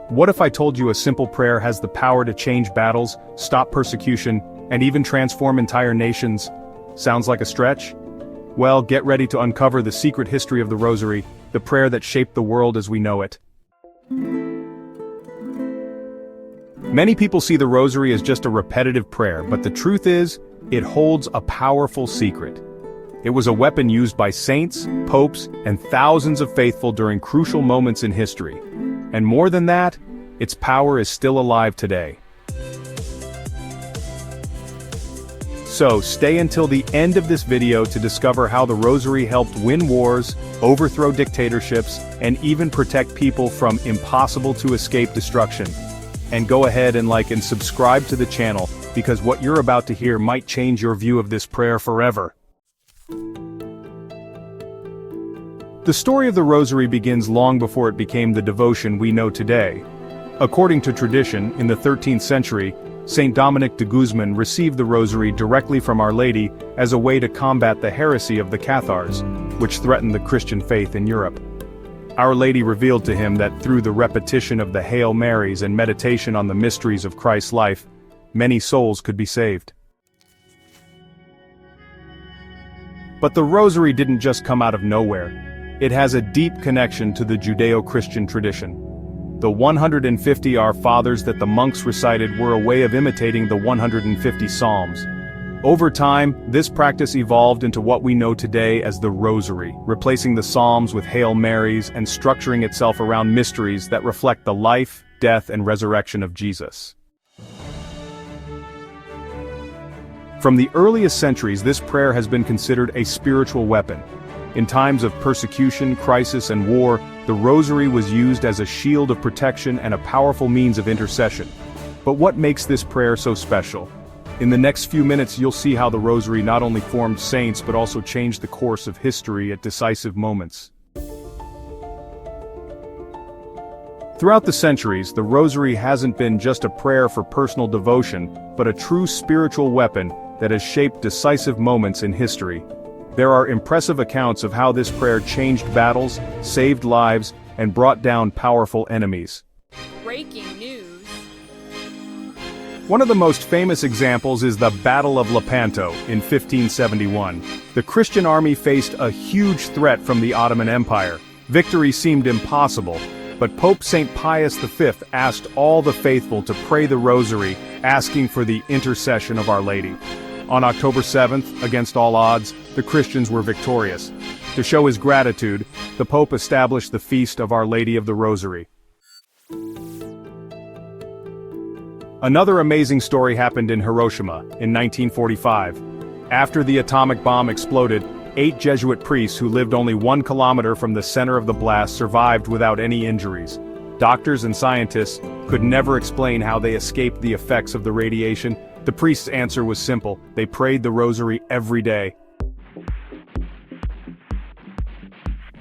What if I told you a simple prayer has the power to change battles, stop persecution, and even transform entire nations? Sounds like a stretch? Well, get ready to uncover the secret history of the Rosary, the prayer that shaped the world as we know it. Many people see the Rosary as just a repetitive prayer, but the truth is, it holds a powerful secret. It was a weapon used by saints, popes, and thousands of faithful during crucial moments in history. And more than that, its power is still alive today. So, stay until the end of this video to discover how the Rosary helped win wars, overthrow dictatorships, and even protect people from impossible-to-escape destruction. And go ahead and like and subscribe to the channel, because what you're about to hear might change your view of this prayer forever. The story of the Rosary begins long before it became the devotion we know today. According to tradition, in the 13th century, Saint Dominic de Guzman received the Rosary directly from Our Lady as a way to combat the heresy of the Cathars, which threatened the Christian faith in Europe. Our Lady revealed to him that through the repetition of the Hail Marys and meditation on the mysteries of Christ's life, many souls could be saved. But the Rosary didn't just come out of nowhere. It has a deep connection to the Judeo-Christian tradition. The 150 Our Fathers that the monks recited were a way of imitating the 150 Psalms. Over time, this practice evolved into what we know today as the Rosary, replacing the Psalms with Hail Marys and structuring itself around mysteries that reflect the life, death, and resurrection of Jesus. From the earliest centuries, this prayer has been considered a spiritual weapon. In times of persecution, crisis, and war, the Rosary was used as a shield of protection and a powerful means of intercession. But what makes this prayer so special? In the next few minutes you'll see how the Rosary not only formed saints but also changed the course of history at decisive moments. Throughout the centuries, the Rosary hasn't been just a prayer for personal devotion, but a true spiritual weapon that has shaped decisive moments in history. There are impressive accounts of how this prayer changed battles, saved lives, and brought down powerful enemies. Breaking news. One of the most famous examples is the Battle of Lepanto in 1571. The Christian army faced a huge threat from the Ottoman Empire. Victory seemed impossible, but Pope St. Pius V asked all the faithful to pray the Rosary, asking for the intercession of Our Lady. On October 7th, against all odds, the Christians were victorious. To show his gratitude, the Pope established the Feast of Our Lady of the Rosary. Another amazing story happened in Hiroshima, in 1945. After the atomic bomb exploded, 8 Jesuit priests who lived only 1 kilometer from the center of the blast survived without any injuries. Doctors and scientists could never explain how they escaped the effects of the radiation. The priest's answer was simple: they prayed the Rosary every day.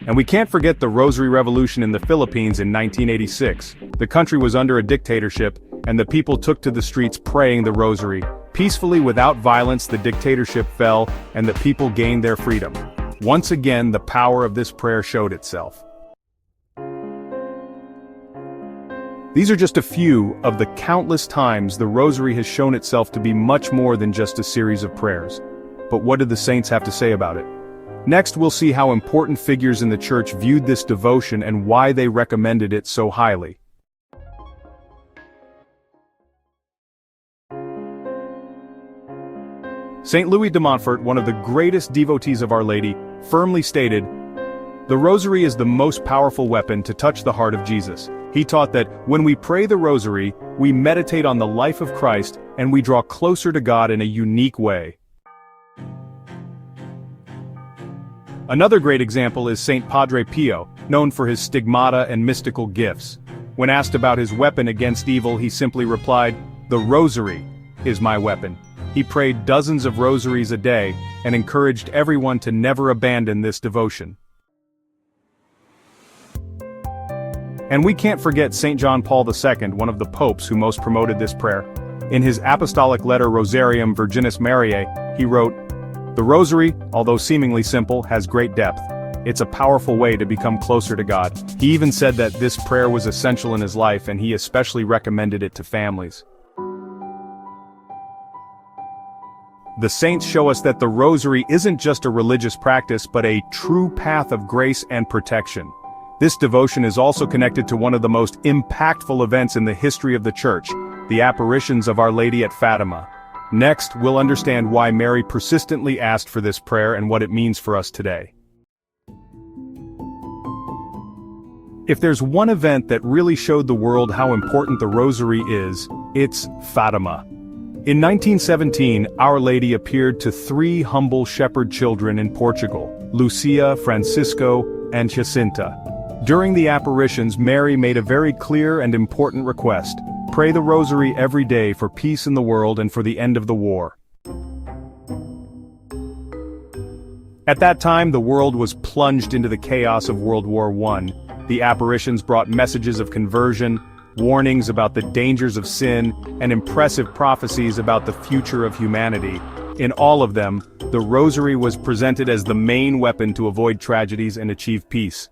And we can't forget the Rosary Revolution in the Philippines in 1986. The country was under a dictatorship, and the people took to the streets praying the Rosary. Peacefully, without violence, the dictatorship fell, and the people gained their freedom. Once again, the power of this prayer showed itself. These are just a few of the countless times the Rosary has shown itself to be much more than just a series of prayers. But what did the saints have to say about it? Next, we'll see how important figures in the Church viewed this devotion and why they recommended it so highly. Saint Louis de Montfort, one of the greatest devotees of Our Lady, firmly stated, "The Rosary is the most powerful weapon to touch the heart of Jesus." He taught that when we pray the Rosary, we meditate on the life of Christ and we draw closer to God in a unique way. Another great example is Saint Padre Pio, known for his stigmata and mystical gifts. When asked about his weapon against evil, he simply replied, "The Rosary is my weapon." He prayed dozens of rosaries a day and encouraged everyone to never abandon this devotion. And we can't forget St. John Paul II, one of the popes who most promoted this prayer. In his apostolic letter Rosarium Virginis Mariae, he wrote, "The Rosary, although seemingly simple, has great depth. It's a powerful way to become closer to God. He even said that this prayer was essential in his life and he especially recommended it to families. The saints show us that the Rosary isn't just a religious practice but a true path of grace and protection. This devotion is also connected to one of the most impactful events in the history of the Church, the apparitions of Our Lady at Fatima. Next, we'll understand why Mary persistently asked for this prayer and what it means for us today. If there's one event that really showed the world how important the Rosary is, it's Fatima. In 1917, Our Lady appeared to three humble shepherd children in Portugal, Lucia, Francisco, and Jacinta. During the apparitions, Mary made a very clear and important request: pray the Rosary every day for peace in the world and for the end of the war. At that time, the world was plunged into the chaos of World War I. The apparitions brought messages of conversion, warnings about the dangers of sin, and impressive prophecies about the future of humanity. In all of them, the Rosary was presented as the main weapon to avoid tragedies and achieve peace.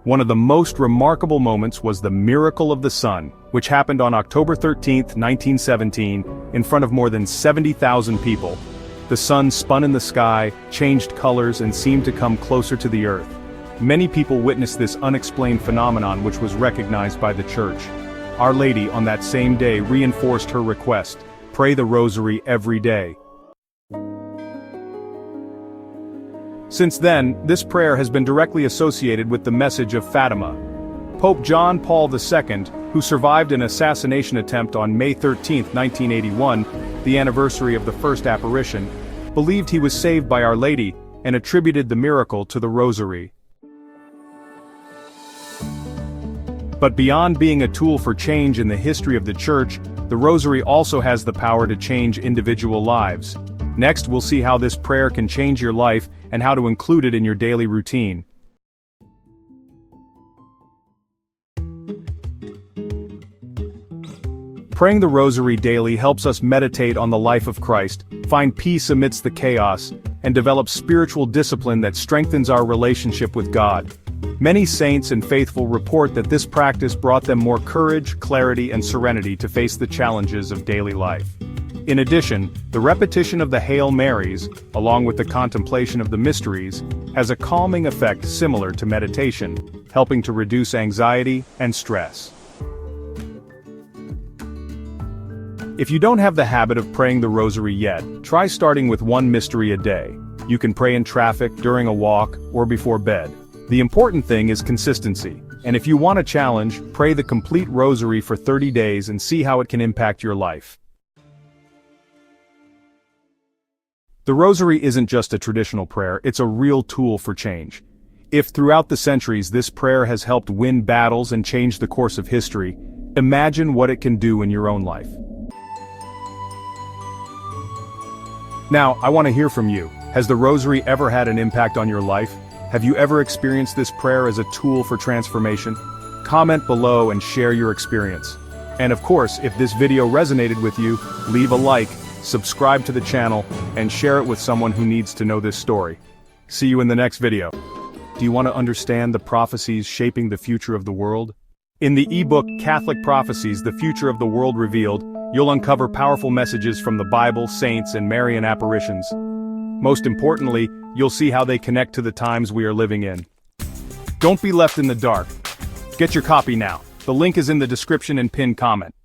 One of the most remarkable moments was the miracle of the sun, which happened on October 13, 1917, in front of more than 70,000 people. The sun spun in the sky, changed colors, and seemed to come closer to the earth. Many people witnessed this unexplained phenomenon, which was recognized by the Church. Our Lady, on that same day, reinforced her request: pray the Rosary every day. Since then, this prayer has been directly associated with the message of Fatima. Pope John Paul II, who survived an assassination attempt on May 13, 1981, the anniversary of the first apparition, believed he was saved by Our Lady and attributed the miracle to the Rosary. But beyond being a tool for change in the history of the Church, the Rosary also has the power to change individual lives. Next, we'll see how this prayer can change your life and how to include it in your daily routine. Praying the Rosary daily helps us meditate on the life of Christ, find peace amidst the chaos, and develop spiritual discipline that strengthens our relationship with God. Many saints and faithful report that this practice brought them more courage, clarity, and serenity to face the challenges of daily life. In addition, the repetition of the Hail Marys, along with the contemplation of the mysteries, has a calming effect similar to meditation, helping to reduce anxiety and stress. If you don't have the habit of praying the Rosary yet, try starting with one mystery a day. You can pray in traffic, during a walk, or before bed. The important thing is consistency, and if you want a challenge, pray the complete Rosary for 30 days and see how it can impact your life. The Rosary isn't just a traditional prayer, it's a real tool for change. If throughout the centuries this prayer has helped win battles and change the course of history, imagine what it can do in your own life. Now, I want to hear from you. Has the Rosary ever had an impact on your life? Have you ever experienced this prayer as a tool for transformation? Comment below and share your experience. And of course, if this video resonated with you, leave a like, subscribe to the channel, and share it with someone who needs to know this story. See you in the next video. Do you want to understand the prophecies shaping the future of the world? In the ebook Catholic Prophecies, The Future of the World Revealed, you'll uncover powerful messages from the Bible, saints, and Marian apparitions. Most importantly, you'll see how they connect to the times we are living in. Don't be left in the dark. Get your copy now. The link is in the description and pinned comment.